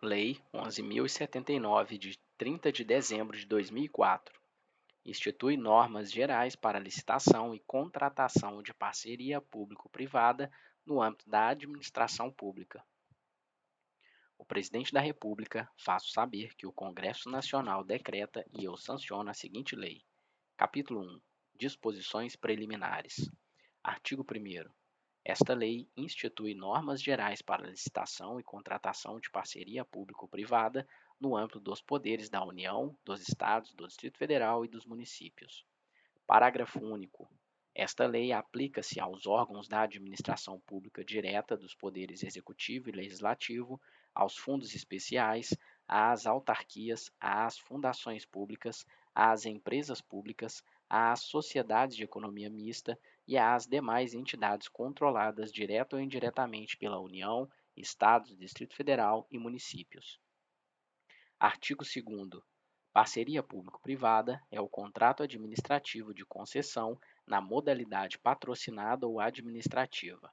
Lei 11.079, de 30 de dezembro de 2004, institui normas gerais para licitação e contratação de parceria público-privada no âmbito da administração pública. O Presidente da República faço saber que o Congresso Nacional decreta e eu sanciono a seguinte lei. Capítulo 1. Disposições preliminares. Artigo 1º. Esta lei institui normas gerais para licitação e contratação de parceria público-privada no âmbito dos poderes da União, dos Estados, do Distrito Federal e dos municípios. Parágrafo único. Esta lei aplica-se aos órgãos da administração pública direta dos poderes executivo e legislativo, aos fundos especiais, às autarquias, às fundações públicas, às empresas públicas, às sociedades de economia mista e às demais entidades controladas direta ou indiretamente pela União, Estados, Distrito Federal e municípios. Artigo 2º. Parceria público-privada é o contrato administrativo de concessão na modalidade patrocinada ou administrativa.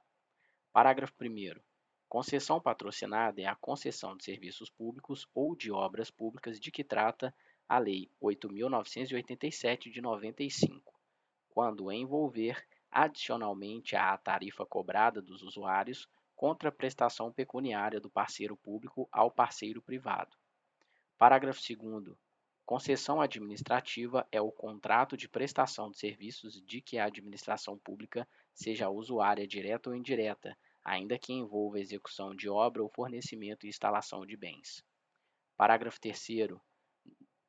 Parágrafo 1º. Concessão patrocinada é a concessão de serviços públicos ou de obras públicas de que trata a Lei 8.987 de 95, quando envolver adicionalmente à tarifa cobrada dos usuários contraprestação pecuniária do parceiro público ao parceiro privado. Parágrafo 2º. Concessão administrativa é o contrato de prestação de serviços de que a administração pública seja usuária direta ou indireta, ainda que envolva execução de obra ou fornecimento e instalação de bens. Parágrafo 3º.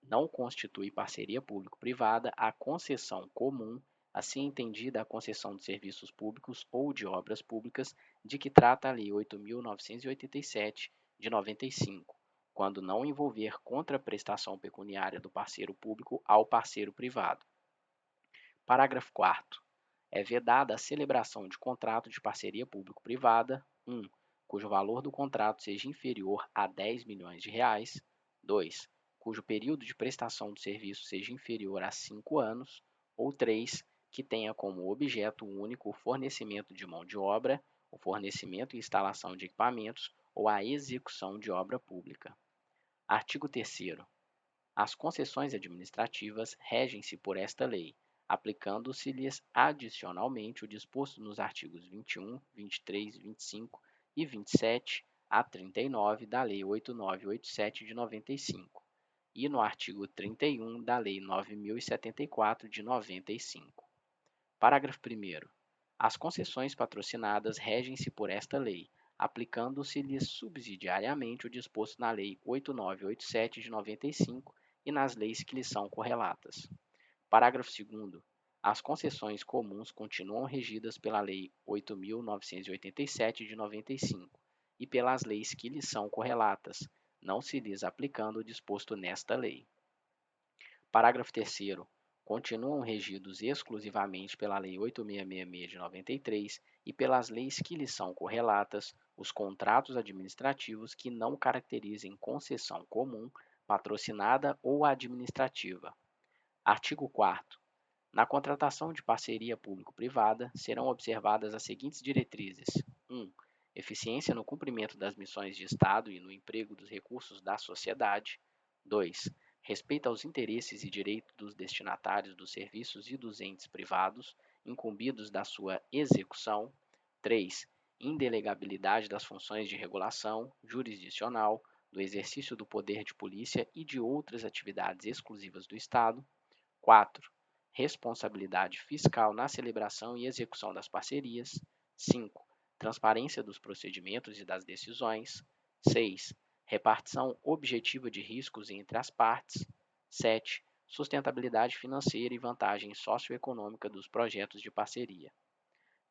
Não constitui parceria público-privada a concessão comum, assim entendida a concessão de serviços públicos ou de obras públicas de que trata a Lei 8.987 de 95, quando não envolver contraprestação pecuniária do parceiro público ao parceiro privado. Parágrafo 4º. É vedada a celebração de contrato de parceria público-privada, 1. Cujo valor do contrato seja inferior a 10 milhões de reais, 2. Cujo período de prestação do serviço seja inferior a 5 anos, ou 3. Que tenha como objeto único o fornecimento de mão de obra, o fornecimento e instalação de equipamentos ou a execução de obra pública. Artigo 3º. As concessões administrativas regem-se por esta lei, aplicando-se-lhes adicionalmente o disposto nos artigos 21, 23, 25 e 27 a 39 da Lei 8.987 de 95 e no artigo 31 da Lei 9.074 de 95. Parágrafo 1º. As concessões patrocinadas regem-se por esta lei, aplicando-se-lhes subsidiariamente o disposto na Lei 8.987 de 95 e nas leis que lhes são correlatas. Parágrafo 2º. As concessões comuns continuam regidas pela Lei 8.987 de 95 e pelas leis que lhes são correlatas, não se lhes aplicando o disposto nesta lei. Parágrafo 3º. Continuam regidos exclusivamente pela Lei 8.666 de 93 e pelas leis que lhes são correlatas os contratos administrativos que não caracterizem concessão comum, patrocinada ou administrativa. Artigo 4º. Na contratação de parceria público-privada serão observadas as seguintes diretrizes: 1. Eficiência no cumprimento das missões de Estado e no emprego dos recursos da sociedade. 2. Respeito aos interesses e direitos dos destinatários dos serviços e dos entes privados, incumbidos da sua execução. 3. Indelegabilidade das funções de regulação jurisdicional, do exercício do poder de polícia e de outras atividades exclusivas do Estado. 4. Responsabilidade fiscal na celebração e execução das parcerias. 5. Transparência dos procedimentos e das decisões. 6. Repartição objetiva de riscos entre as partes. 7. Sustentabilidade financeira e vantagem socioeconômica dos projetos de parceria.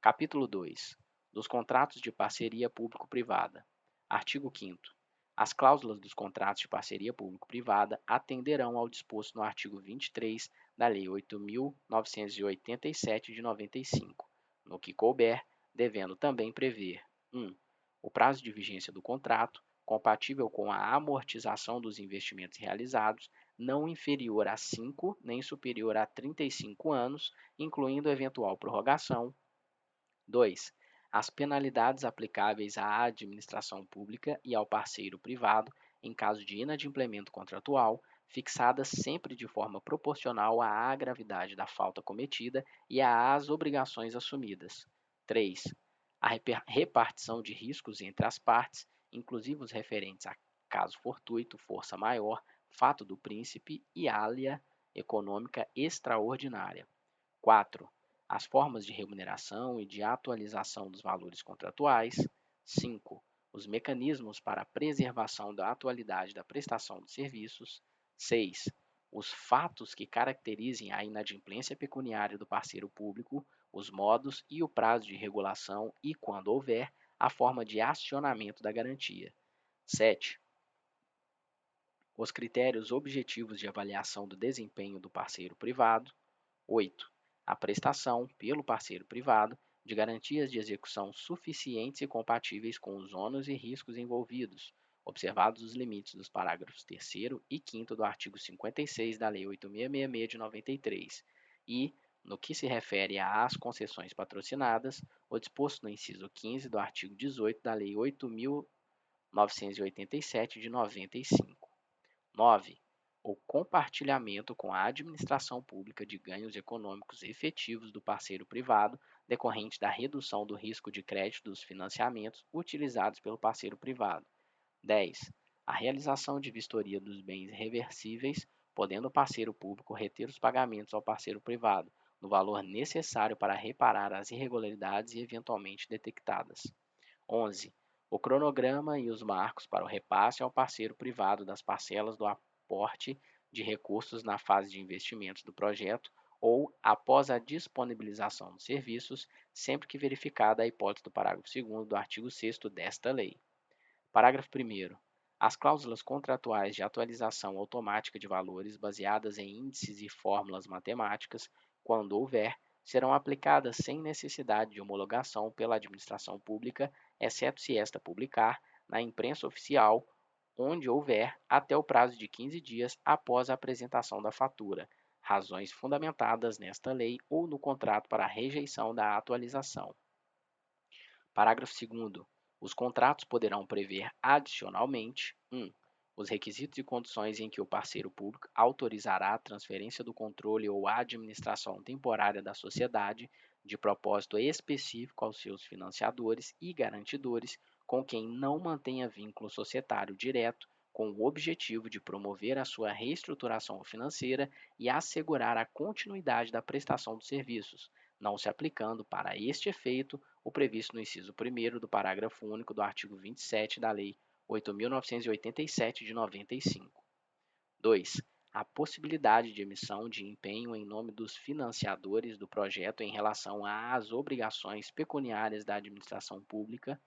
Capítulo 2. Dos contratos de parceria público-privada. Artigo 5º. As cláusulas dos contratos de parceria público-privada atenderão ao disposto no artigo 23 da Lei 8.987 de 95, no que couber, devendo também prever 1. O prazo de vigência do contrato, compatível com a amortização dos investimentos realizados, não inferior a 5 nem superior a 35 anos, incluindo eventual prorrogação. 2. As penalidades aplicáveis à administração pública e ao parceiro privado em caso de inadimplemento contratual, fixadas sempre de forma proporcional à gravidade da falta cometida e às obrigações assumidas. 3. A repartição de riscos entre as partes, inclusive os referentes a caso fortuito, força maior, fato do príncipe e alha econômica extraordinária. 4. As formas de remuneração e de atualização dos valores contratuais. 5. Os mecanismos para a preservação da atualidade da prestação de serviços. 6. Os fatos que caracterizem a inadimplência pecuniária do parceiro público, os modos e o prazo de regulação e, quando houver, a forma de acionamento da garantia. 7. Os critérios objetivos de avaliação do desempenho do parceiro privado. 8. A prestação, pelo parceiro privado, de garantias de execução suficientes e compatíveis com os ônus e riscos envolvidos, observados os limites dos parágrafos 3º e 5º do artigo 56 da Lei 8.666 de 93, e, no que se refere às concessões patrocinadas, o disposto no inciso 15 do artigo 18 da Lei 8.987 de 95. 9. O compartilhamento com a administração pública de ganhos econômicos efetivos do parceiro privado decorrente da redução do risco de crédito dos financiamentos utilizados pelo parceiro privado. 10. A realização de vistoria dos bens reversíveis, podendo o parceiro público reter os pagamentos ao parceiro privado, no valor necessário para reparar as irregularidades e eventualmente detectadas. 11. O cronograma e os marcos para o repasse ao parceiro privado das parcelas do aporte de recursos na fase de investimentos do projeto ou após a disponibilização dos serviços, sempre que verificada a hipótese do parágrafo 2º do artigo 6º desta lei. Parágrafo 1º. As cláusulas contratuais de atualização automática de valores baseadas em índices e fórmulas matemáticas, quando houver, serão aplicadas sem necessidade de homologação pela administração pública, exceto se esta publicar na imprensa oficial, onde houver, até o prazo de 15 dias após a apresentação da fatura, razões fundamentadas nesta lei ou no contrato para a rejeição da atualização. Parágrafo 2º. Os contratos poderão prever adicionalmente: 1. Os requisitos e condições em que o parceiro público autorizará a transferência do controle ou a administração temporária da sociedade, de propósito específico aos seus financiadores e garantidores, com quem não mantenha vínculo societário direto, com o objetivo de promover a sua reestruturação financeira e assegurar a continuidade da prestação dos serviços, não se aplicando para este efeito o previsto no inciso 1º do parágrafo único do artigo 27 da Lei 8.987 de 95. 2. A possibilidade de emissão de empenho em nome dos financiadores do projeto em relação às obrigações pecuniárias da administração pública.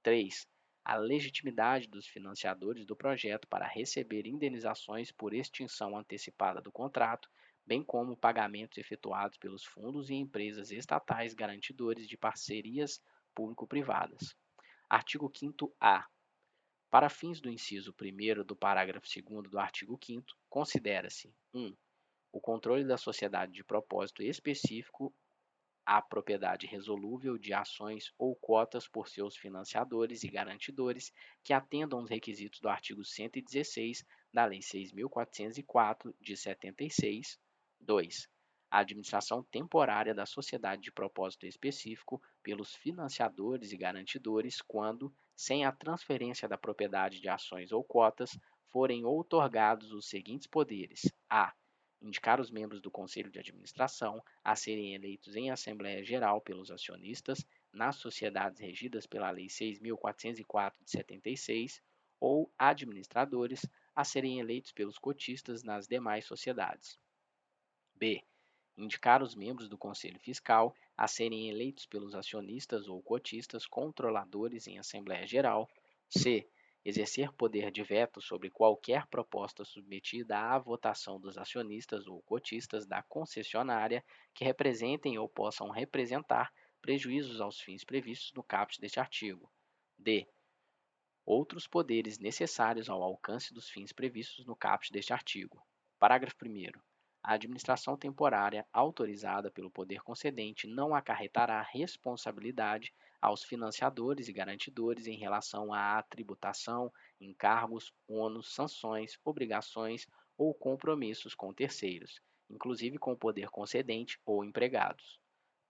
3. A legitimidade dos financiadores do projeto para receber indenizações por extinção antecipada do contrato, bem como pagamentos efetuados pelos fundos e empresas estatais garantidores de parcerias público-privadas. Artigo 5º-A. Para fins do inciso 1º do parágrafo 2º do artigo 5º, considera-se: 1. O controle da sociedade de propósito específico à propriedade resolúvel de ações ou cotas por seus financiadores e garantidores que atendam os requisitos do artigo 116 da Lei 6.404 de 76. 2. A administração temporária da sociedade de propósito específico pelos financiadores e garantidores quando, sem a transferência da propriedade de ações ou cotas, forem outorgados os seguintes poderes: a. Indicar os membros do Conselho de Administração a serem eleitos em Assembleia Geral pelos acionistas nas sociedades regidas pela Lei 6.404 de 76 ou administradores a serem eleitos pelos cotistas nas demais sociedades. B. Indicar os membros do Conselho Fiscal a serem eleitos pelos acionistas ou cotistas controladores em Assembleia Geral. C. Exercer poder de veto sobre qualquer proposta submetida à votação dos acionistas ou cotistas da concessionária que representem ou possam representar prejuízos aos fins previstos no caput deste artigo. D. Outros poderes necessários ao alcance dos fins previstos no caput deste artigo. Parágrafo 1º. A administração temporária autorizada pelo poder concedente não acarretará responsabilidade aos financiadores e garantidores em relação à tributação, encargos, ônus, sanções, obrigações ou compromissos com terceiros, inclusive com o poder concedente ou empregados.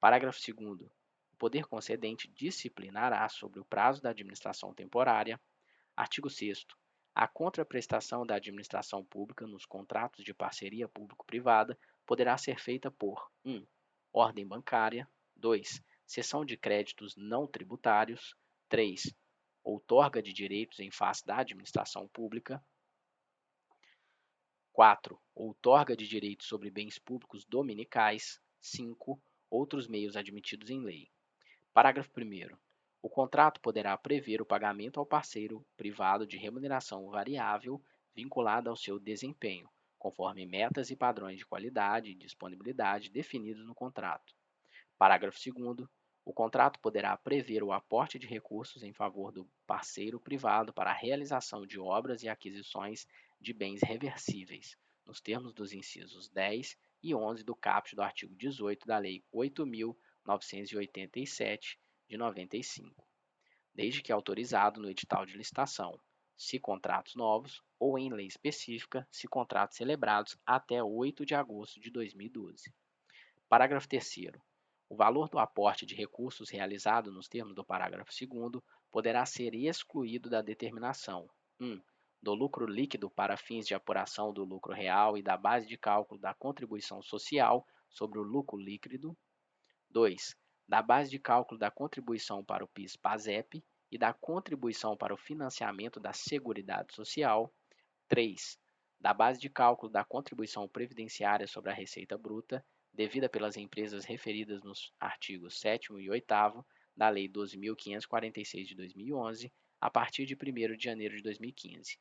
Parágrafo 2º. O poder concedente disciplinará sobre o prazo da administração temporária. Artigo 6º. A contraprestação da administração pública nos contratos de parceria público-privada poderá ser feita por 1. Ordem bancária. 2. Cessão de créditos não tributários. 3. Outorga de direitos em face da administração pública. 4. Outorga de direitos sobre bens públicos dominicais. 5. Outros meios admitidos em lei. Parágrafo 1º. O contrato poderá prever o pagamento ao parceiro privado de remuneração variável vinculada ao seu desempenho, conforme metas e padrões de qualidade e disponibilidade definidos no contrato. Parágrafo 2º. O contrato poderá prever o aporte de recursos em favor do parceiro privado para a realização de obras e aquisições de bens reversíveis, nos termos dos incisos 10 e 11 do caput do artigo 18 da Lei 8.987, de 95, desde que autorizado no edital de licitação, se contratos novos, ou em lei específica, se contratos celebrados até 8 de agosto de 2012. Parágrafo 3º. O valor do aporte de recursos realizado nos termos do parágrafo 2º poderá ser excluído da determinação 1. Do lucro líquido para fins de apuração do lucro real e da base de cálculo da contribuição social sobre o lucro líquido. 2. Da base de cálculo da contribuição para o PIS/PASEP e da contribuição para o financiamento da Seguridade Social. 3. Da base de cálculo da contribuição previdenciária sobre a receita bruta, devida pelas empresas referidas nos artigos 7º e 8º da Lei 12.546 de 2011, a partir de 1º de janeiro de 2015.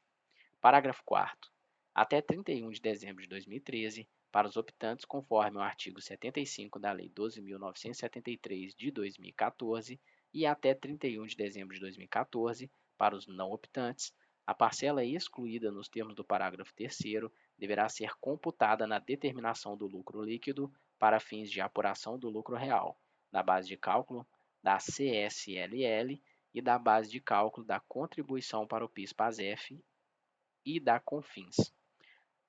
Parágrafo 4º. Até 31 de dezembro de 2013, para os optantes conforme o artigo 75 da Lei 12.973 de 2014 e até 31 de dezembro de 2014, para os não optantes, a parcela excluída nos termos do parágrafo 3º deverá ser computada na determinação do lucro líquido para fins de apuração do lucro real, da base de cálculo da CSLL e da base de cálculo da contribuição para o PIS/PASEF e da CONFINS,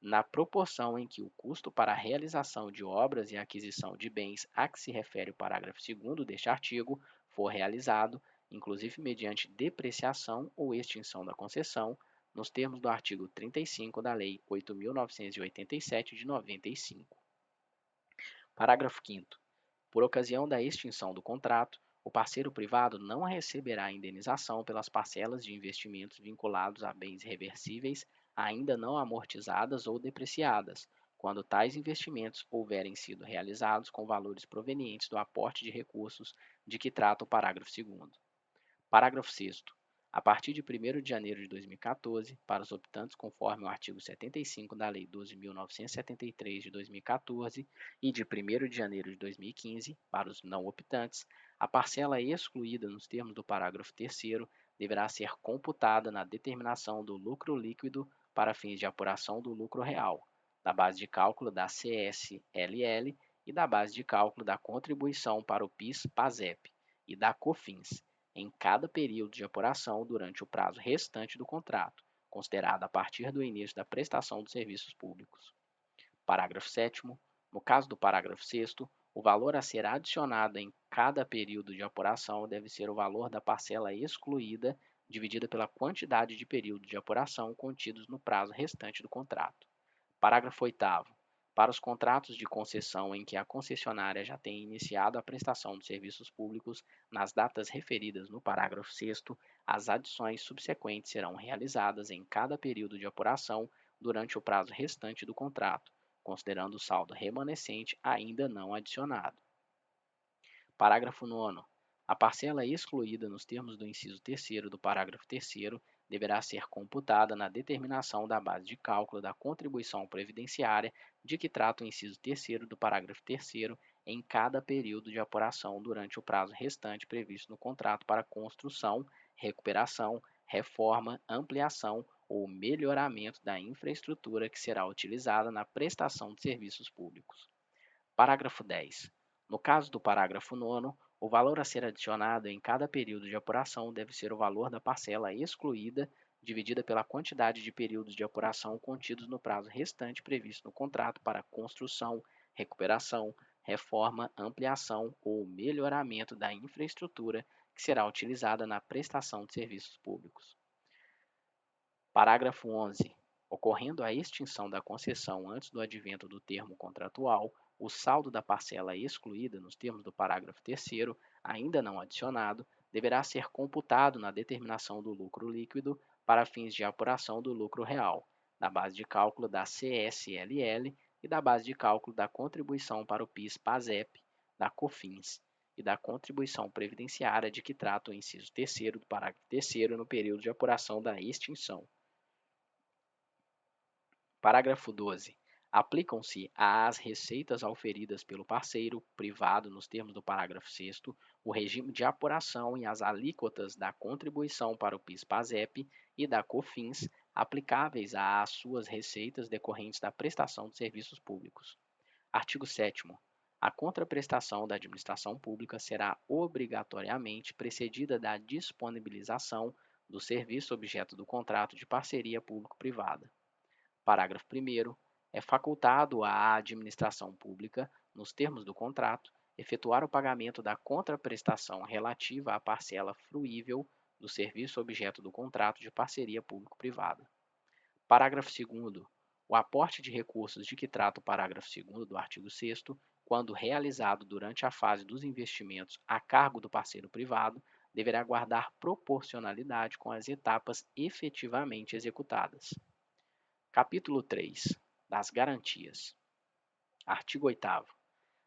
na proporção em que o custo para a realização de obras e aquisição de bens a que se refere o parágrafo 2º deste artigo for realizado, inclusive mediante depreciação ou extinção da concessão, nos termos do artigo 35 da Lei 8.987 de 95. Parágrafo 5º. Por ocasião da extinção do contrato, o parceiro privado não receberá indenização pelas parcelas de investimentos vinculados a bens reversíveis ainda não amortizadas ou depreciadas, quando tais investimentos houverem sido realizados com valores provenientes do aporte de recursos de que trata o parágrafo 2º. Parágrafo 6º. A partir de 1º de janeiro de 2014, para os optantes conforme o artigo 75 da Lei 12.973 de 2014 e de 1º de janeiro de 2015, para os não optantes, a parcela excluída nos termos do parágrafo 3º deverá ser computada na determinação do lucro líquido para fins de apuração do lucro real, da base de cálculo da CSLL e da base de cálculo da contribuição para o PIS/PASEP e da COFINS, em cada período de apuração durante o prazo restante do contrato, considerado a partir do início da prestação dos serviços públicos. Parágrafo 7º. No caso do parágrafo 6º, o valor a ser adicionado em cada período de apuração deve ser o valor da parcela excluída dividida pela quantidade de períodos de apuração contidos no prazo restante do contrato. Parágrafo 8º. Para os contratos de concessão em que a concessionária já tenha iniciado a prestação de serviços públicos nas datas referidas no parágrafo 6º, as adições subsequentes serão realizadas em cada período de apuração durante o prazo restante do contrato, considerando o saldo remanescente ainda não adicionado. Parágrafo 9º. A parcela excluída nos termos do inciso 3º do parágrafo 3º deverá ser computada na determinação da base de cálculo da contribuição previdenciária de que trata o inciso 3º do parágrafo 3º em cada período de apuração durante o prazo restante previsto no contrato para construção, recuperação, reforma, ampliação ou melhoramento da infraestrutura que será utilizada na prestação de serviços públicos. Parágrafo 10. No caso do parágrafo 9º, O valor a ser adicionado em cada período de apuração deve ser o valor da parcela excluída, dividida pela quantidade de períodos de apuração contidos no prazo restante previsto no contrato para construção, recuperação, reforma, ampliação ou melhoramento da infraestrutura que será utilizada na prestação de serviços públicos. Parágrafo 11. Ocorrendo a extinção da concessão antes do advento do termo contratual, o saldo da parcela excluída nos termos do parágrafo 3º, ainda não adicionado, deverá ser computado na determinação do lucro líquido para fins de apuração do lucro real, da base de cálculo da CSLL e da base de cálculo da contribuição para o PIS/PASEP, da COFINS e da contribuição previdenciária de que trata o inciso 3º do parágrafo 3º no período de apuração da extinção. Parágrafo 12. Aplicam-se às receitas auferidas pelo parceiro privado nos termos do parágrafo 6º o regime de apuração e as alíquotas da contribuição para o PIS/PASEP e da COFINS aplicáveis às suas receitas decorrentes da prestação de serviços públicos. Artigo 7º. A contraprestação da administração pública será obrigatoriamente precedida da disponibilização do serviço objeto do contrato de parceria público-privada. Parágrafo 1º. É facultado à administração pública, nos termos do contrato, efetuar o pagamento da contraprestação relativa à parcela fruível do serviço objeto do contrato de parceria público-privada. Parágrafo 2º. O aporte de recursos de que trata o parágrafo 2º do artigo 6º, quando realizado durante a fase dos investimentos a cargo do parceiro privado, deverá guardar proporcionalidade com as etapas efetivamente executadas. Capítulo 3. Das garantias. Artigo 8º.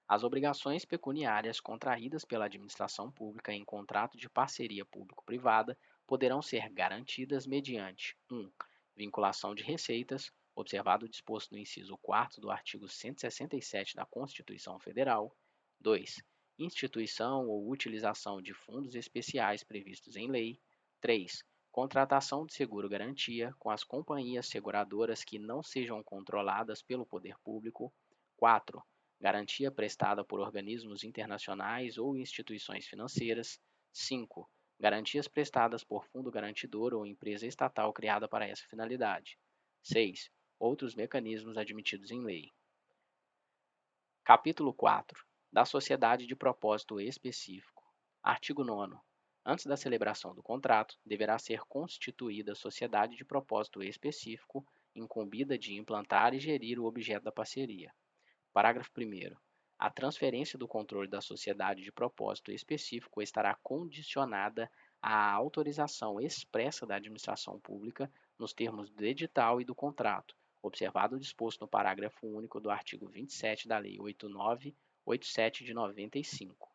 As obrigações pecuniárias contraídas pela administração pública em contrato de parceria público-privada poderão ser garantidas mediante 1. Vinculação de receitas, observado o disposto no inciso 4º do artigo 167 da Constituição Federal. 2. Instituição ou utilização de fundos especiais previstos em lei. 3. Contratação de seguro-garantia com as companhias seguradoras que não sejam controladas pelo poder público. 4. Garantia prestada por organismos internacionais ou instituições financeiras. 5. Garantias prestadas por fundo garantidor ou empresa estatal criada para essa finalidade. 6. Outros mecanismos admitidos em lei. Capítulo 4. Da sociedade de propósito específico. Artigo 9º. Antes da celebração do contrato, deverá ser constituída sociedade de propósito específico, incumbida de implantar e gerir o objeto da parceria. Parágrafo 1º. A transferência do controle da sociedade de propósito específico estará condicionada à autorização expressa da administração pública nos termos do edital e do contrato, observado o disposto no parágrafo único do artigo 27 da Lei 8987 de 95.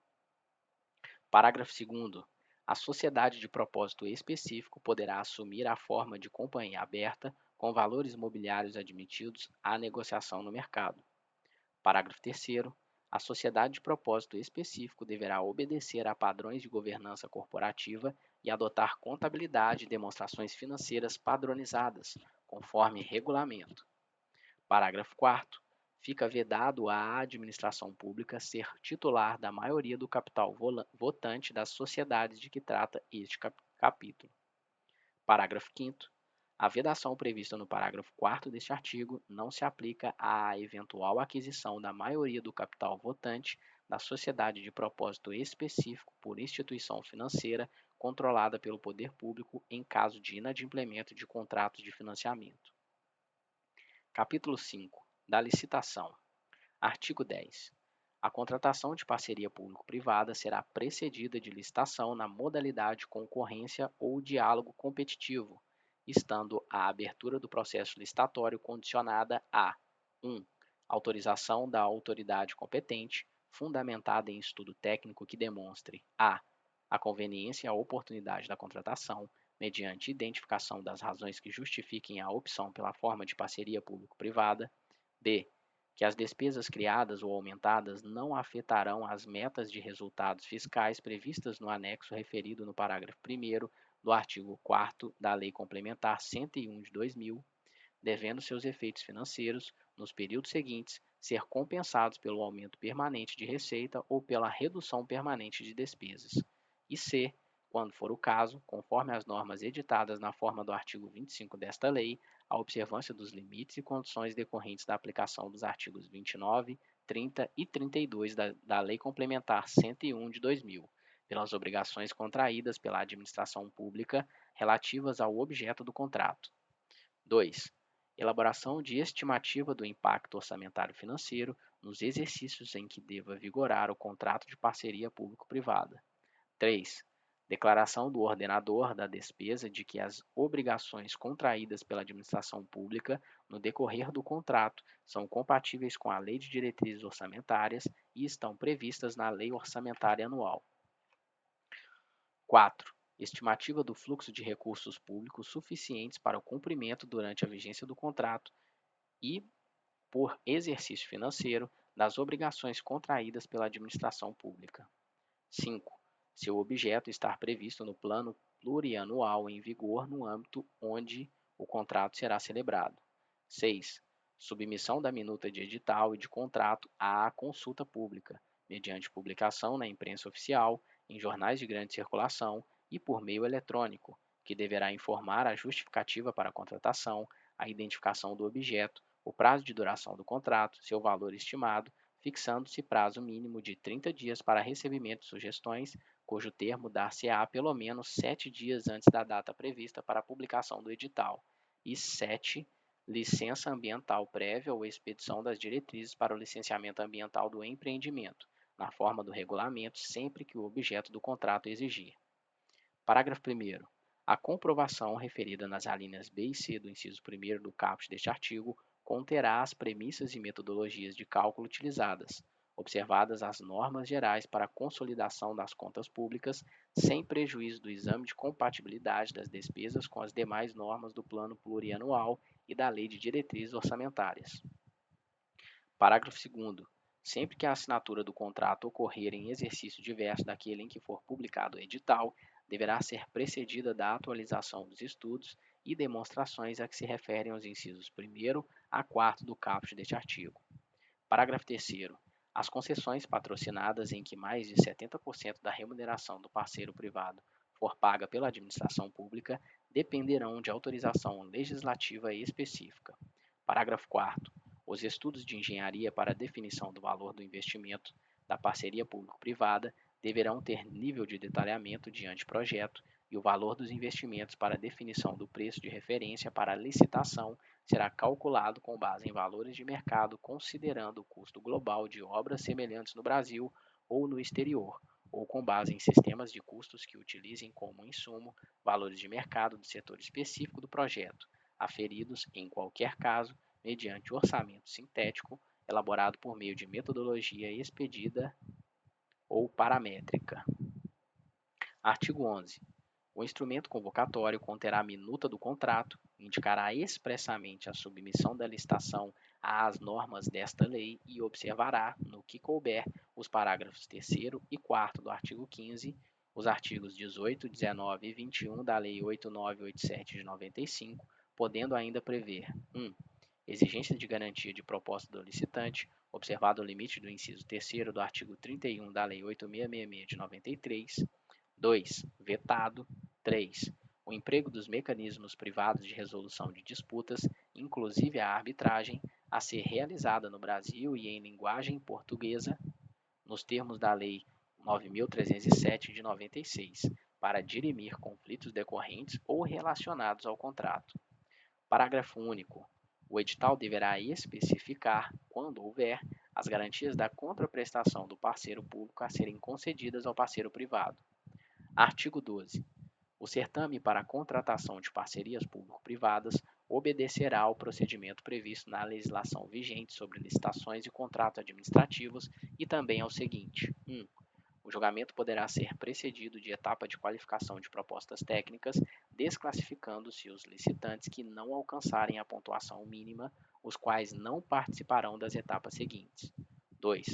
Parágrafo 2º. A sociedade de propósito específico poderá assumir a forma de companhia aberta com valores mobiliários admitidos à negociação no mercado. Parágrafo 3º. A sociedade de propósito específico deverá obedecer a padrões de governança corporativa e adotar contabilidade e demonstrações financeiras padronizadas, conforme regulamento. Parágrafo 4º. Fica vedado à administração pública ser titular da maioria do capital votante das sociedades de que trata este capítulo. Parágrafo 5º. A vedação prevista no parágrafo 4º deste artigo não se aplica à eventual aquisição da maioria do capital votante da sociedade de propósito específico por instituição financeira controlada pelo poder público em caso de inadimplemento de contratos de financiamento. Capítulo 5. Da licitação. Artigo 10. A contratação de parceria público-privada será precedida de licitação na modalidade concorrência ou diálogo competitivo, estando a abertura do processo licitatório condicionada a 1. Autorização da autoridade competente, fundamentada em estudo técnico que demonstre a conveniência e a oportunidade da contratação, mediante identificação das razões que justifiquem a opção pela forma de parceria público-privada. B. Que as despesas criadas ou aumentadas não afetarão as metas de resultados fiscais previstas no anexo referido no parágrafo 1º do artigo 4º da Lei Complementar 101 de 2000, devendo seus efeitos financeiros, nos períodos seguintes, ser compensados pelo aumento permanente de receita ou pela redução permanente de despesas. E c, quando for o caso, conforme as normas editadas na forma do artigo 25 desta lei, a observância dos limites e condições decorrentes da aplicação dos artigos 29, 30 e 32 da Lei Complementar 101 de 2000, pelas obrigações contraídas pela administração pública relativas ao objeto do contrato. 2. Elaboração de estimativa do impacto orçamentário financeiro nos exercícios em que deva vigorar o contrato de parceria público-privada. 3. Declaração do ordenador da despesa de que as obrigações contraídas pela administração pública no decorrer do contrato são compatíveis com a Lei de Diretrizes Orçamentárias e estão previstas na Lei Orçamentária Anual. 4. Estimativa do fluxo de recursos públicos suficientes para o cumprimento durante a vigência do contrato e, por exercício financeiro, das obrigações contraídas pela administração pública. 5. Seu objeto estar previsto no plano plurianual em vigor no âmbito onde o contrato será celebrado. 6. Submissão da minuta de edital e de contrato à consulta pública, mediante publicação na imprensa oficial, em jornais de grande circulação e por meio eletrônico, que deverá informar a justificativa para a contratação, a identificação do objeto, o prazo de duração do contrato, seu valor estimado, fixando-se prazo mínimo de 30 dias para recebimento de sugestões, cujo termo dar-se-á pelo menos 7 dias antes da data prevista para a publicação do edital, e 7. Licença ambiental prévia ou expedição das diretrizes para o licenciamento ambiental do empreendimento, na forma do regulamento, sempre que o objeto do contrato exigir. Parágrafo 1º. A comprovação referida nas alíneas B e C do inciso 1º do caput deste artigo conterá as premissas e metodologias de cálculo utilizadas, observadas as normas gerais para a consolidação das contas públicas, sem prejuízo do exame de compatibilidade das despesas com as demais normas do Plano Plurianual e da Lei de Diretrizes Orçamentárias. Parágrafo 2º. Sempre que a assinatura do contrato ocorrer em exercício diverso daquele em que for publicado o edital, deverá ser precedida da atualização dos estudos e demonstrações a que se referem os incisos 1º a 4º do caput deste artigo. Parágrafo 3º. As concessões patrocinadas em que mais de 70% da remuneração do parceiro privado for paga pela administração pública dependerão de autorização legislativa específica. Parágrafo 4º. Os estudos de engenharia para definição do valor do investimento da parceria público-privada deverão ter nível de detalhamento de anteprojeto e o valor dos investimentos para definição do preço de referência para a licitação será calculado com base em valores de mercado, considerando o custo global de obras semelhantes no Brasil ou no exterior, ou com base em sistemas de custos que utilizem como insumo valores de mercado do setor específico do projeto, aferidos, em qualquer caso, mediante orçamento sintético, elaborado por meio de metodologia expedida ou paramétrica. Artigo 11. O instrumento convocatório conterá a minuta do contrato, indicará expressamente a submissão da licitação às normas desta lei e observará, no que couber, os parágrafos 3º e 4º do artigo 15, os artigos 18, 19 e 21 da Lei 8987 de 95, podendo ainda prever 1. Exigência de garantia de proposta do licitante, observado o limite do inciso 3º do artigo 31 da Lei 8666 de 93. 2. Vetado. 3. O emprego dos mecanismos privados de resolução de disputas, inclusive a arbitragem, a ser realizada no Brasil e em linguagem portuguesa, nos termos da Lei 9.307 de 96, para dirimir conflitos decorrentes ou relacionados ao contrato. Parágrafo único. O edital deverá especificar, quando houver, as garantias da contraprestação do parceiro público a serem concedidas ao parceiro privado. Artigo 12. O certame para a contratação de parcerias público-privadas obedecerá ao procedimento previsto na legislação vigente sobre licitações e contratos administrativos e também ao seguinte: 1. O julgamento poderá ser precedido de etapa de qualificação de propostas técnicas, desclassificando-se os licitantes que não alcançarem a pontuação mínima, os quais não participarão das etapas seguintes. 2.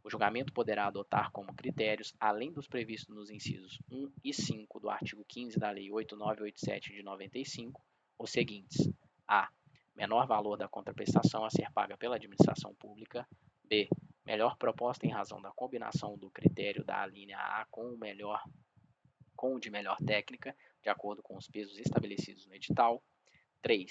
O julgamento poderá adotar como critérios, além dos previstos nos incisos 1 e 5 do artigo 15 da Lei 8987 de 95, os seguintes: a. menor valor da contraprestação a ser paga pela administração pública. B. Melhor proposta em razão da combinação do critério da alínea A com o de melhor técnica, de acordo com os pesos estabelecidos no edital. 3.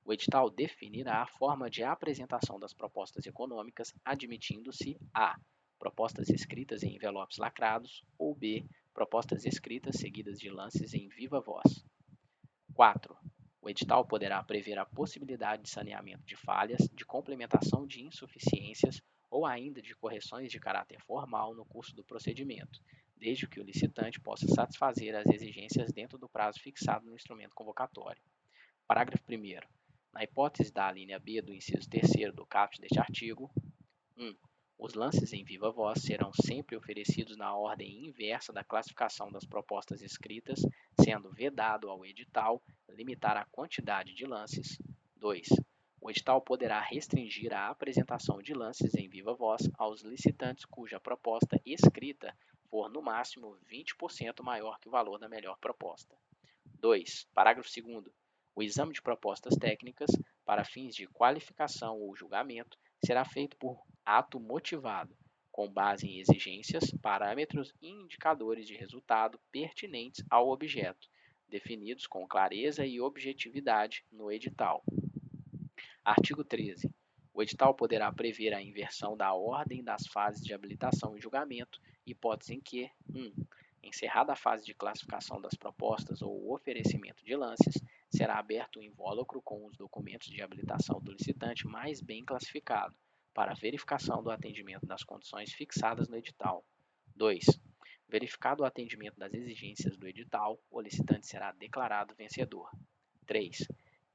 O edital definirá a forma de apresentação das propostas econômicas, admitindo-se a. Propostas escritas em envelopes lacrados, ou b. Propostas escritas seguidas de lances em viva voz. 4. O edital poderá prever a possibilidade de saneamento de falhas, de complementação de insuficiências ou ainda de correções de caráter formal no curso do procedimento, desde que o licitante possa satisfazer as exigências dentro do prazo fixado no instrumento convocatório. Parágrafo 1º. Na hipótese da alínea B do inciso 3º do caput deste artigo, 1. Os lances em viva voz serão sempre oferecidos na ordem inversa da classificação das propostas escritas, sendo vedado ao edital limitar a quantidade de lances. 2. O edital poderá restringir a apresentação de lances em viva voz aos licitantes cuja proposta escrita for no máximo 20% maior que o valor da melhor proposta. 2. Parágrafo 2º. O exame de propostas técnicas, para fins de qualificação ou julgamento, será feito por ato motivado, com base em exigências, parâmetros e indicadores de resultado pertinentes ao objeto, definidos com clareza e objetividade no edital. Artigo 13. O edital poderá prever a inversão da ordem das fases de habilitação e julgamento, hipótese em que 1. Encerrada a fase de classificação das propostas ou oferecimento de lances, será aberto o invólucro com os documentos de habilitação do licitante mais bem classificado, para verificação do atendimento das condições fixadas no edital. 2. Verificado o atendimento das exigências do edital, o licitante será declarado vencedor. 3.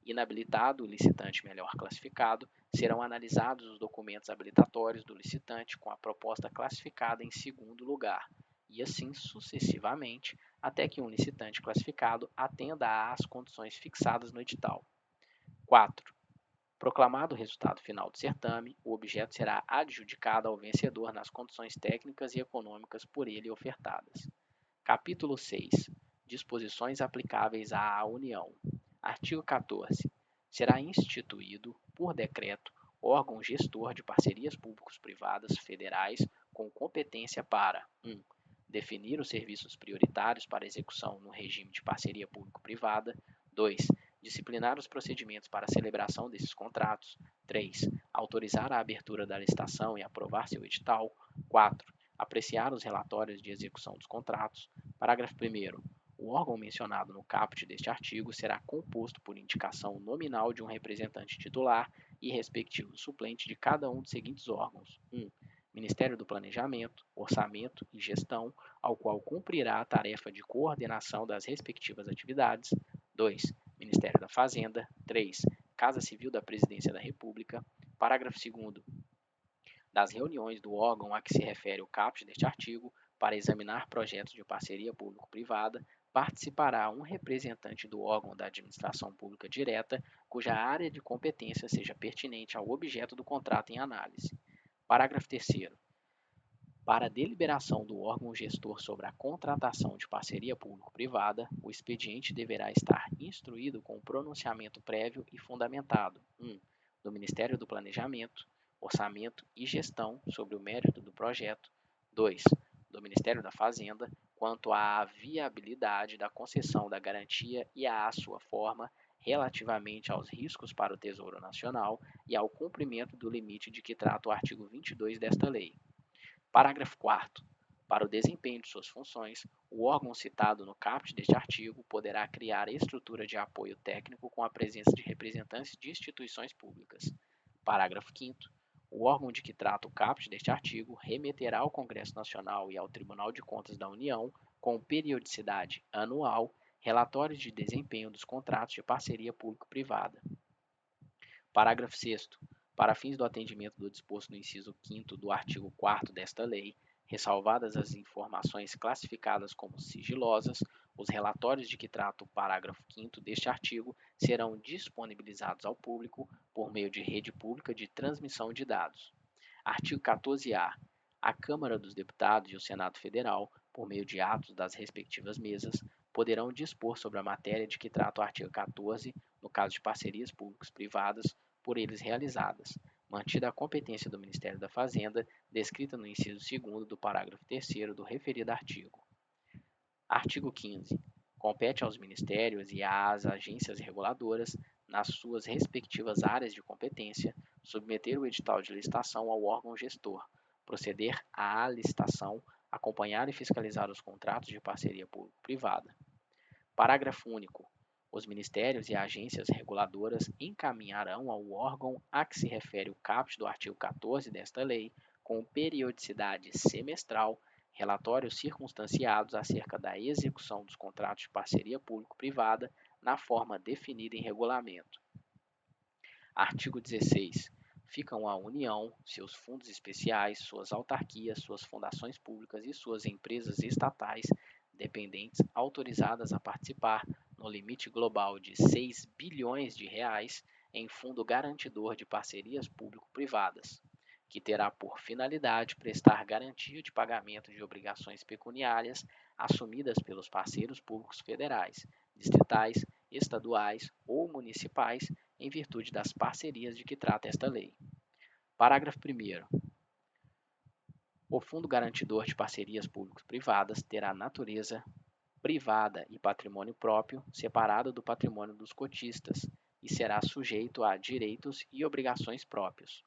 Inabilitado o licitante melhor classificado, serão analisados os documentos habilitatórios do licitante com a proposta classificada em segundo lugar, e assim sucessivamente, até que um licitante classificado atenda às condições fixadas no edital. 4. Proclamado o resultado final do certame, o objeto será adjudicado ao vencedor nas condições técnicas e econômicas por ele ofertadas. Capítulo 6. Disposições aplicáveis à União. Artigo 14. Será instituído, por decreto, órgão gestor de parcerias públicos-privadas federais com competência para 1. Definir os serviços prioritários para execução no regime de parceria público-privada. 2. Disciplinar os procedimentos para a celebração desses contratos. 3. Autorizar a abertura da licitação e aprovar seu edital. 4. Apreciar os relatórios de execução dos contratos. Parágrafo 1º. O órgão mencionado no caput deste artigo será composto por indicação nominal de um representante titular e respectivo suplente de cada um dos seguintes órgãos. 1. Ministério do Planejamento, Orçamento e Gestão, ao qual cumprirá a tarefa de coordenação das respectivas atividades. 2. Ministério da Fazenda. 3. Casa Civil da Presidência da República. Parágrafo 2º. Das reuniões do órgão a que se refere o caput deste artigo, para examinar projetos de parceria público-privada, participará um representante do órgão da administração pública direta, cuja área de competência seja pertinente ao objeto do contrato em análise. Parágrafo 3º. Para a deliberação do órgão gestor sobre a contratação de parceria público-privada, o expediente deverá estar instruído com pronunciamento prévio e fundamentado. 1. Do Ministério do Planejamento, Orçamento e Gestão sobre o mérito do projeto. 2. Do Ministério da Fazenda, quanto à viabilidade da concessão da garantia e à sua forma, relativamente aos riscos para o Tesouro Nacional e ao cumprimento do limite de que trata o artigo 22 desta lei. Parágrafo 4º. Para o desempenho de suas funções, o órgão citado no caput deste artigo poderá criar estrutura de apoio técnico com a presença de representantes de instituições públicas. Parágrafo 5º. O órgão de que trata o caput deste artigo remeterá ao Congresso Nacional e ao Tribunal de Contas da União, com periodicidade anual, relatórios de desempenho dos contratos de parceria público-privada. Parágrafo 6º. Para fins do atendimento do disposto no inciso 5º do artigo 4º desta lei, ressalvadas as informações classificadas como sigilosas, os relatórios de que trata o parágrafo 5º deste artigo serão disponibilizados ao público por meio de rede pública de transmissão de dados. Artigo 14-A. A Câmara dos Deputados e o Senado Federal, por meio de atos das respectivas mesas, poderão dispor sobre a matéria de que trata o artigo 14, no caso de parcerias públicas-privadas, por eles realizadas, mantida a competência do Ministério da Fazenda, descrita no inciso 2º do parágrafo 3º do referido artigo. Artigo 15. Compete aos ministérios e às agências reguladoras, nas suas respectivas áreas de competência, submeter o edital de licitação ao órgão gestor, proceder à licitação, acompanhar e fiscalizar os contratos de parceria público-privada. Parágrafo único. Os ministérios e agências reguladoras encaminharão ao órgão a que se refere o caput do artigo 14 desta lei, com periodicidade semestral, relatórios circunstanciados acerca da execução dos contratos de parceria público-privada na forma definida em regulamento. Artigo 16. Ficam à União, seus fundos especiais, suas autarquias, suas fundações públicas e suas empresas estatais dependentes autorizadas a participar, no limite global de R$ 6 bilhões, em fundo garantidor de parcerias público-privadas, que terá por finalidade prestar garantia de pagamento de obrigações pecuniárias assumidas pelos parceiros públicos federais, distritais, estaduais ou municipais, em virtude das parcerias de que trata esta lei. Parágrafo 1º. O Fundo Garantidor de Parcerias Público-Privadas terá natureza privada e patrimônio próprio, separado do patrimônio dos cotistas, e será sujeito a direitos e obrigações próprios.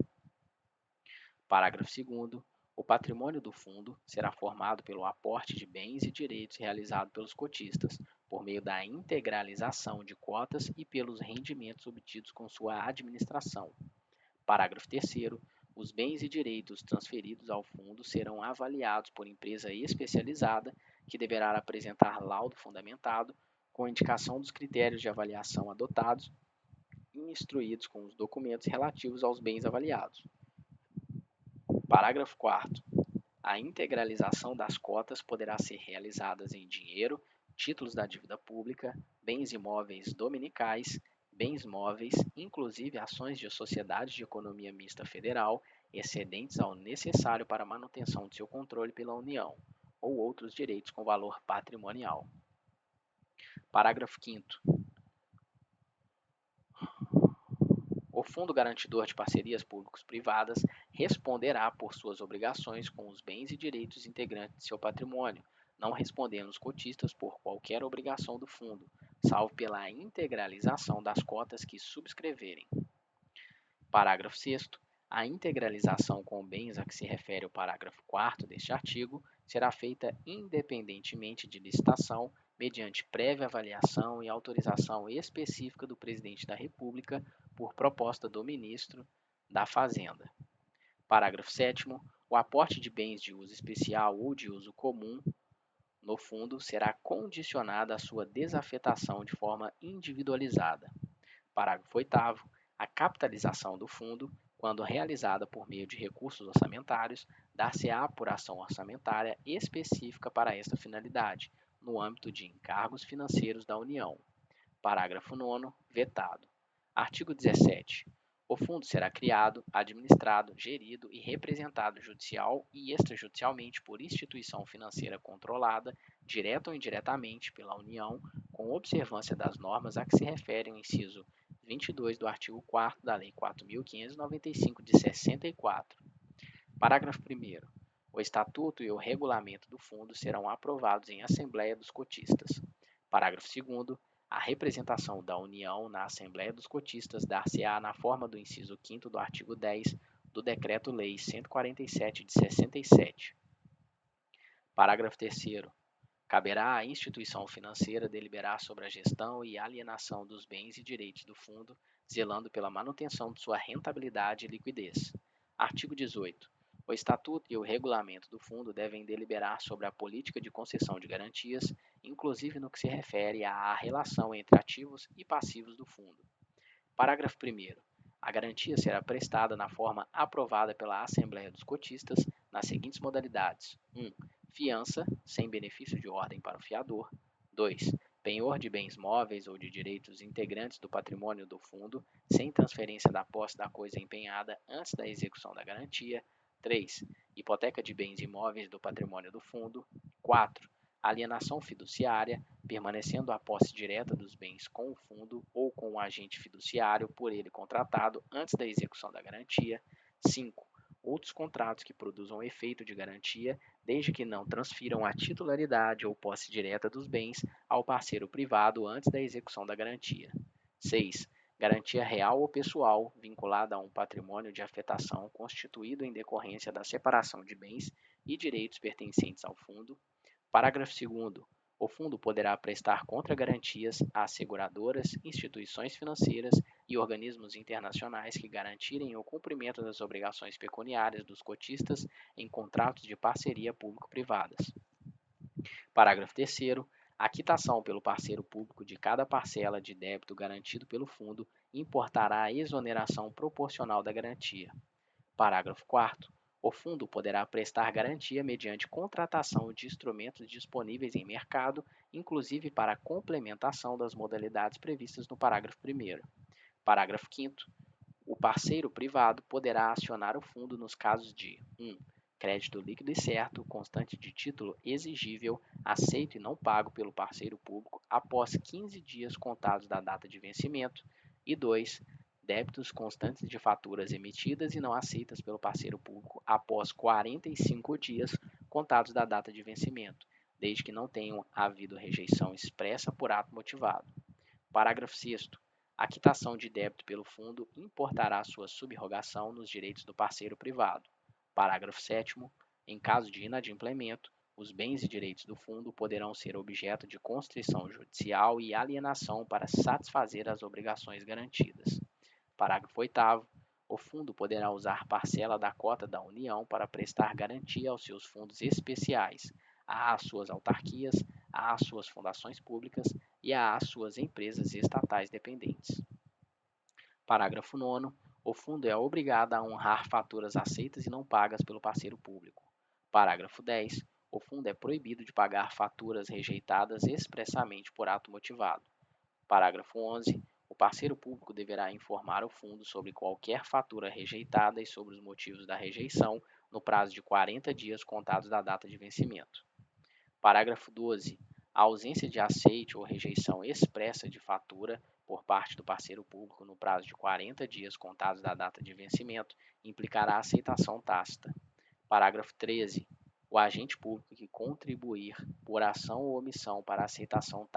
Parágrafo 2º. O patrimônio do fundo será formado pelo aporte de bens e direitos realizado pelos cotistas, por meio da integralização de cotas e pelos rendimentos obtidos com sua administração. Parágrafo 3º. Os bens e direitos transferidos ao fundo serão avaliados por empresa especializada, que deverá apresentar laudo fundamentado, com indicação dos critérios de avaliação adotados e instruídos com os documentos relativos aos bens avaliados. Parágrafo 4º. A integralização das cotas poderá ser realizada em dinheiro, títulos da dívida pública, bens imóveis dominicais, bens móveis, inclusive ações de sociedades de economia mista federal, excedentes ao necessário para a manutenção de seu controle pela União, ou outros direitos com valor patrimonial. Parágrafo 5º. O Fundo Garantidor de Parcerias Públicos-Privadas responderá por suas obrigações com os bens e direitos integrantes de seu patrimônio, não respondendo os cotistas por qualquer obrigação do fundo, salvo pela integralização das cotas que subscreverem. Parágrafo 6º. A integralização com bens a que se refere o parágrafo 4º deste artigo será feita independentemente de licitação, mediante prévia avaliação e autorização específica do Presidente da República, por proposta do Ministro da Fazenda. Parágrafo 7º. O aporte de bens de uso especial ou de uso comum no fundo será condicionado à sua desafetação de forma individualizada. Parágrafo 8º. A capitalização do fundo, quando realizada por meio de recursos orçamentários, dar-se-á apuração orçamentária específica para esta finalidade, no âmbito de encargos financeiros da União. Parágrafo 9º. Vetado. Artigo 17. O fundo será criado, administrado, gerido e representado judicial e extrajudicialmente por instituição financeira controlada, direta ou indiretamente, pela União, com observância das normas a que se refere o inciso 22 do artigo 4º da Lei 4.595 de 64. Parágrafo 1º. O Estatuto e o Regulamento do Fundo serão aprovados em Assembleia dos Cotistas. Parágrafo 2º. A representação da União na Assembleia dos Cotistas dar-se-á na forma do inciso 5º do artigo 10 do Decreto-Lei 147 de 67. Parágrafo 3º. Caberá à instituição financeira deliberar sobre a gestão e alienação dos bens e direitos do fundo, zelando pela manutenção de sua rentabilidade e liquidez. Artigo 18. O Estatuto e o Regulamento do Fundo devem deliberar sobre a política de concessão de garantias, inclusive no que se refere à relação entre ativos e passivos do fundo. Parágrafo 1º. A garantia será prestada na forma aprovada pela Assembleia dos Cotistas, nas seguintes modalidades: 1. Fiança, sem benefício de ordem para o fiador. 2. Penhor de bens móveis ou de direitos integrantes do patrimônio do fundo, sem transferência da posse da coisa empenhada antes da execução da garantia. 3. Hipoteca de bens imóveis do patrimônio do fundo. 4. alienação fiduciária, permanecendo a posse direta dos bens com o fundo ou com o agente fiduciário por ele contratado antes da execução da garantia. 5. Outros contratos que produzam efeito de garantia, desde que não transfiram a titularidade ou posse direta dos bens ao parceiro privado antes da execução da garantia. 6. Garantia real ou pessoal, vinculada a um patrimônio de afetação constituído em decorrência da separação de bens e direitos pertencentes ao fundo. Parágrafo 2º. O fundo poderá prestar contragarantias a seguradoras, instituições financeiras e organismos internacionais que garantirem o cumprimento das obrigações pecuniárias dos cotistas em contratos de parceria público-privadas. Parágrafo 3º. A quitação pelo parceiro público de cada parcela de débito garantido pelo fundo importará a exoneração proporcional da garantia. Parágrafo 4º. O fundo poderá prestar garantia mediante contratação de instrumentos disponíveis em mercado, inclusive para complementação das modalidades previstas no parágrafo 1º. Parágrafo 5º. O parceiro privado poderá acionar o fundo nos casos de 1. Crédito líquido e certo, constante de título exigível, aceito e não pago pelo parceiro público após 15 dias contados da data de vencimento. E 2. Débitos constantes de faturas emitidas e não aceitas pelo parceiro público após 45 dias contados da data de vencimento, desde que não tenham havido rejeição expressa por ato motivado. Parágrafo 6º. A quitação de débito pelo fundo importará sua subrogação nos direitos do parceiro privado. Parágrafo 7º. Em caso de inadimplemento, os bens e direitos do fundo poderão ser objeto de constrição judicial e alienação para satisfazer as obrigações garantidas. Parágrafo 8º. O fundo poderá usar parcela da cota da União para prestar garantia aos seus fundos especiais, às suas autarquias, às suas fundações públicas e às suas empresas estatais dependentes. Parágrafo 9º. O fundo é obrigado a honrar faturas aceitas e não pagas pelo parceiro público. Parágrafo 10º. O fundo é proibido de pagar faturas rejeitadas expressamente por ato motivado. Parágrafo 11º. O parceiro público deverá informar o fundo sobre qualquer fatura rejeitada e sobre os motivos da rejeição no prazo de 40 dias contados da data de vencimento. Parágrafo 12º. A ausência de aceite ou rejeição expressa de fatura por parte do parceiro público no prazo de 40 dias contados da data de vencimento implicará aceitação tácita. Parágrafo 13º. O agente público que contribuir por ação ou omissão para a aceitação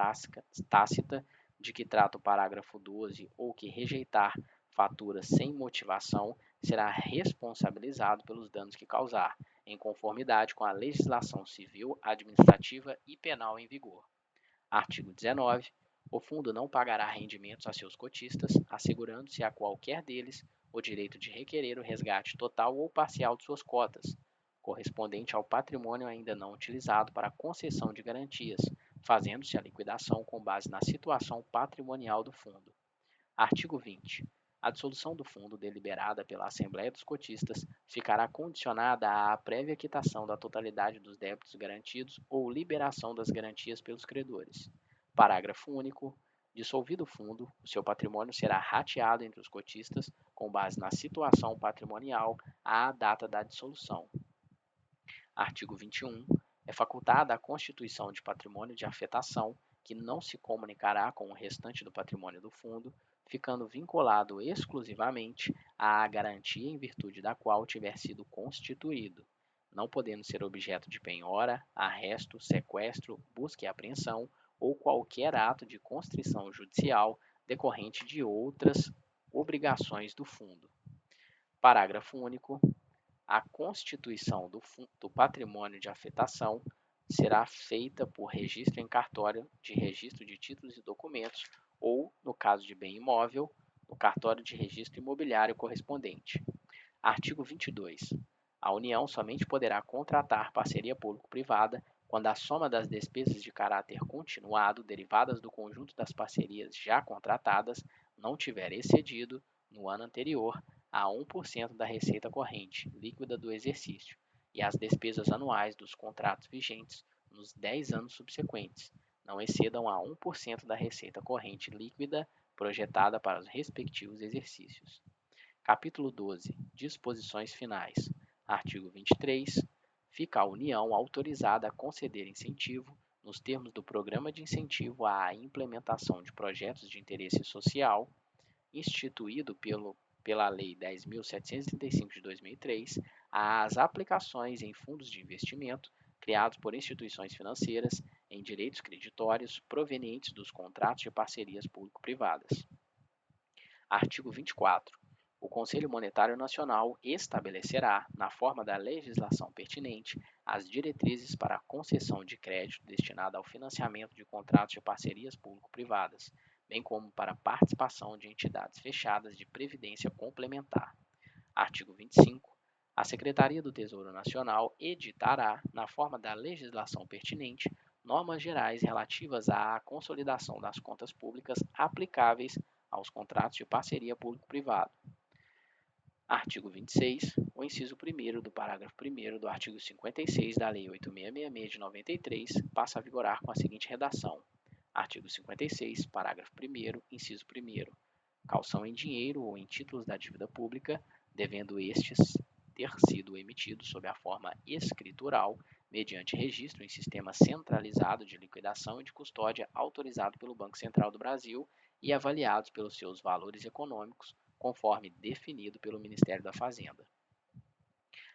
tácita de que trata o parágrafo 12 ou que rejeitar fatura sem motivação será responsabilizado pelos danos que causar, em conformidade com a legislação civil, administrativa e penal em vigor. Artigo 19. O fundo não pagará rendimentos a seus cotistas, assegurando-se a qualquer deles o direito de requerer o resgate total ou parcial de suas cotas, correspondente ao patrimônio ainda não utilizado para concessão de garantias, fazendo-se a liquidação com base na situação patrimonial do fundo. Artigo 20. A dissolução do fundo deliberada pela Assembleia dos Cotistas ficará condicionada à prévia quitação da totalidade dos débitos garantidos ou liberação das garantias pelos credores. Parágrafo único. Dissolvido o fundo, o seu patrimônio será rateado entre os cotistas com base na situação patrimonial à data da dissolução. Artigo 21. É facultada a constituição de patrimônio de afetação que não se comunicará com o restante do patrimônio do fundo, ficando vinculado exclusivamente à garantia em virtude da qual tiver sido constituído, não podendo ser objeto de penhora, arresto, sequestro, busca e apreensão ou qualquer ato de constrição judicial decorrente de outras obrigações do fundo. Parágrafo único. A constituição do patrimônio de afetação será feita por registro em cartório de registro de títulos e documentos ou, no caso de bem imóvel, no cartório de registro imobiliário correspondente. Artigo 22. A União somente poderá contratar parceria público-privada quando a soma das despesas de caráter continuado derivadas do conjunto das parcerias já contratadas não tiver excedido, no ano anterior, a 1% da receita corrente líquida do exercício e as despesas anuais dos contratos vigentes nos 10 anos subsequentes não excedam a 1% da receita corrente líquida projetada para os respectivos exercícios. Capítulo 12. Disposições finais. Artigo 23. Fica a União autorizada a conceder incentivo, nos termos do Programa de Incentivo à Implementação de Projetos de Interesse Social, instituído pela Lei 10.735 de 2003, às aplicações em fundos de investimento criados por instituições financeiras em direitos creditórios provenientes dos contratos de parcerias público-privadas. Artigo 24. O Conselho Monetário Nacional estabelecerá, na forma da legislação pertinente, as diretrizes para a concessão de crédito destinada ao financiamento de contratos de parcerias público-privadas, bem como para a participação de entidades fechadas de previdência complementar. Artigo 25. A Secretaria do Tesouro Nacional editará, na forma da legislação pertinente, normas gerais relativas à consolidação das contas públicas aplicáveis aos contratos de parceria público-privado. Artigo 26. O inciso 1º do parágrafo 1º do artigo 56 da Lei 8666 de 93 passa a vigorar com a seguinte redação. Artigo 56, parágrafo 1º, inciso 1º. Calção em dinheiro ou em títulos da dívida pública, devendo estes ter sido emitidos sob a forma escritural, mediante registro em sistema centralizado de liquidação e de custódia autorizado pelo Banco Central do Brasil e avaliados pelos seus valores econômicos, conforme definido pelo Ministério da Fazenda.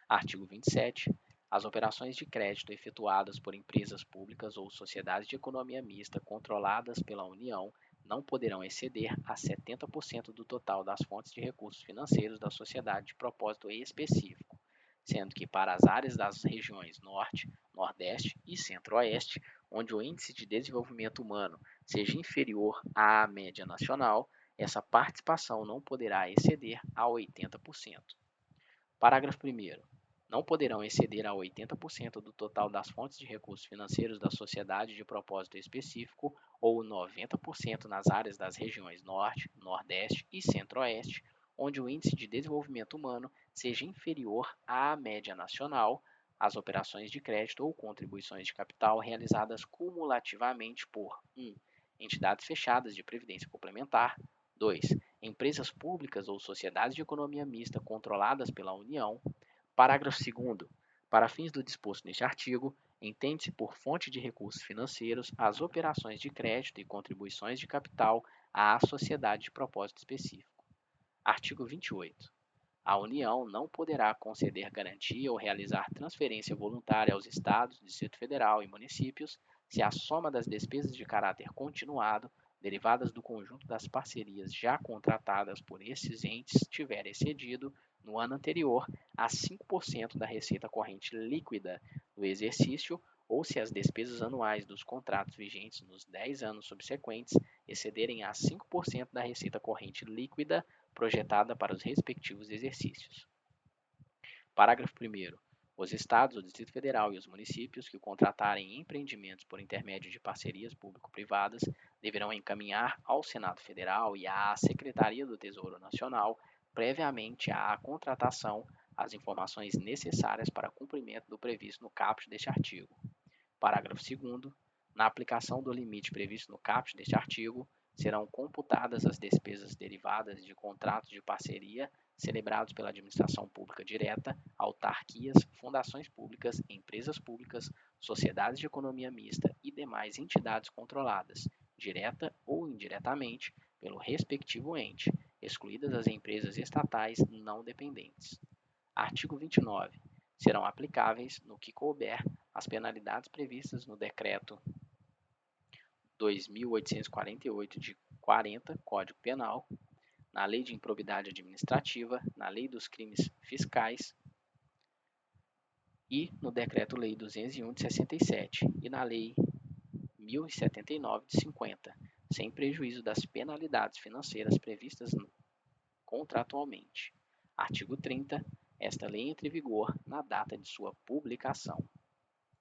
Artigo 27. As operações de crédito efetuadas por empresas públicas ou sociedades de economia mista controladas pela União não poderão exceder a 70% do total das fontes de recursos financeiros da sociedade de propósito específico, sendo que para as áreas das regiões Norte, Nordeste e Centro-Oeste, onde o índice de desenvolvimento humano seja inferior à média nacional, essa participação não poderá exceder a 80%. Parágrafo 1º. Não poderão exceder a 80% do total das fontes de recursos financeiros da sociedade de propósito específico ou 90% nas áreas das regiões Norte, Nordeste e Centro-Oeste, onde o índice de desenvolvimento humano seja inferior à média nacional, as operações de crédito ou contribuições de capital realizadas cumulativamente por 1. Entidades fechadas de previdência complementar, 2. Empresas públicas ou sociedades de economia mista controladas pela União. Parágrafo 2º. Para fins do disposto neste artigo, entende-se por fonte de recursos financeiros as operações de crédito e contribuições de capital à sociedade de propósito específico. Artigo 28. A União não poderá conceder garantia ou realizar transferência voluntária aos Estados, Distrito Federal e municípios se a soma das despesas de caráter continuado derivadas do conjunto das parcerias já contratadas por esses entes tiver excedido, no ano anterior, a 5% da receita corrente líquida do exercício ou se as despesas anuais dos contratos vigentes nos 10 anos subsequentes excederem a 5% da receita corrente líquida projetada para os respectivos exercícios. Parágrafo 1º. Os Estados, o Distrito Federal e os municípios que contratarem empreendimentos por intermédio de parcerias público-privadas deverão encaminhar ao Senado Federal e à Secretaria do Tesouro Nacional, previamente à contratação, as informações necessárias para cumprimento do previsto no caput deste artigo. Parágrafo 2º. Na aplicação do limite previsto no caput deste artigo, serão computadas as despesas derivadas de contratos de parceria celebrados pela administração pública direta, autarquias, fundações públicas, empresas públicas, sociedades de economia mista e demais entidades controladas, direta ou indiretamente, pelo respectivo ente, excluídas as empresas estatais não dependentes. Artigo 29. Serão aplicáveis, no que couber, as penalidades previstas no Decreto 2.848 de 40, Código Penal, na Lei de Improbidade Administrativa, na Lei dos Crimes Fiscais e no Decreto-Lei 201 de 67 e na Lei 1079 de 50, sem prejuízo das penalidades financeiras previstas contratualmente. Artigo 30. Esta lei entra em vigor na data de sua publicação.